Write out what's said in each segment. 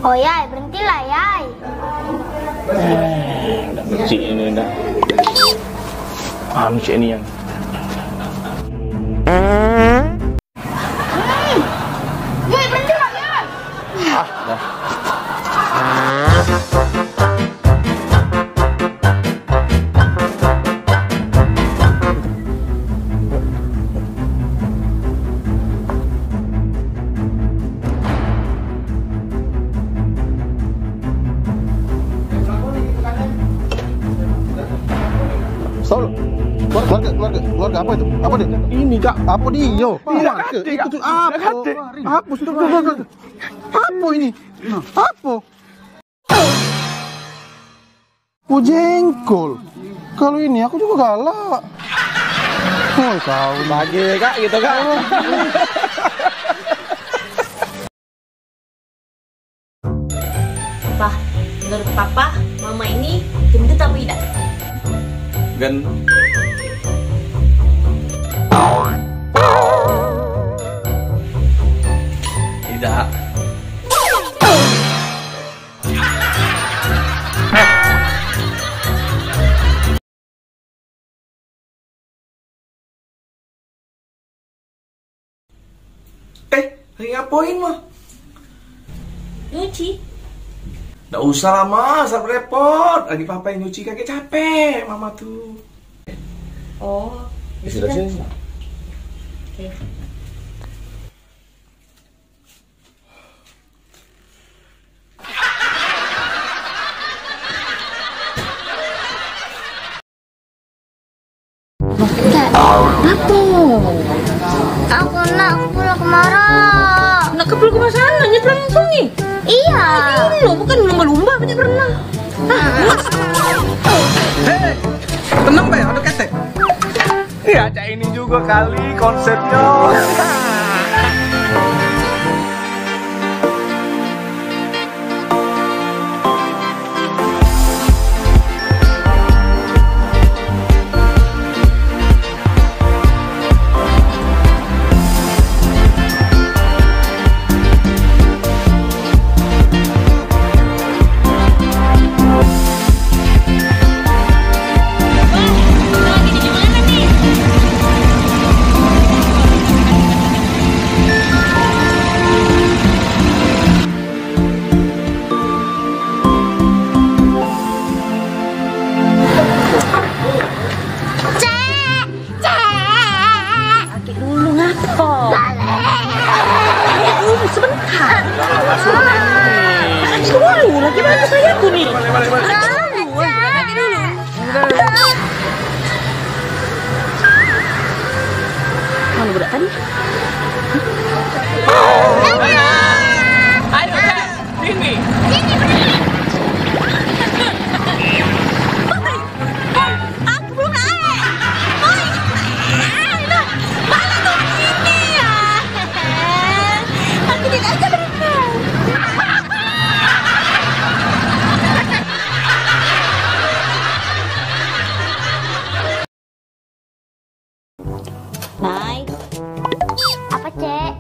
Oh Yai, berhentilah Yai. Udah kecil ini dah. Paham cik ini yang. Yai, berhentilah Yai. Dah. Sol, keluarga apa itu? Apa dia? Ini kak, apa dia? Itu tuh apa? Apa? Apa ini? Apa? Oh jengkol. Kalau ini aku juga galak. Oh kau Bagi kak gitu kak. Pak, menurut Papa, Mama ini gendut apa tidak? Gan. Tidak. Lagi ngapain mah? Nyuci. Nggak usah lama, usah repot. Lagi papa yang nyuci kakek capek, mama tuh. Oh, Sudah sini. Oke. Aku nak pulang kemarau. Nak kepul ke sana, nyebrang sungai. Iya. Ini loh, bukan lumba-lumba, banyak berenang. Hei, tenang Bay, ada ketek. Ya, cak ini juga kali konsepnya. Sebentar. Lagi dulu, lagi bantu saya tuh nih. Lagi dulu. Mana budak tadi? Ayo, sini. Aku belum naik. Mana tuh ini ya? Aku tidak akan berenang. Nay, Apa Cek?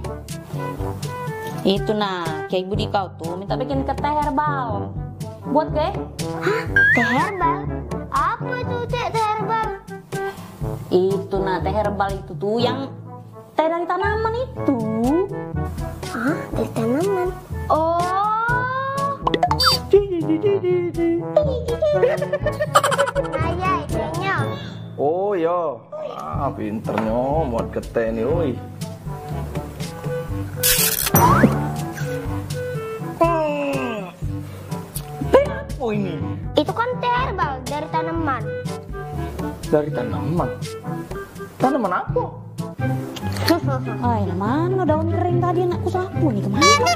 itu nah, kayak budi kau tuh minta bikin ke teh herbal. Buat ke? Hah? Teh herbal? Apa itu Cek teh herbal? Itu nah, teh herbal itu tuh yang teh dari tanaman itu. Hah? Teh tanaman? Oh. Ayah, kayaknya. Oh yo. Pinternya muat kete nih, oi. Oh ini Itu kan teh herbal dari tanaman. Dari tanaman. Tanaman apa? Ay, mana daun kering tadi anakku sapu nih kemana?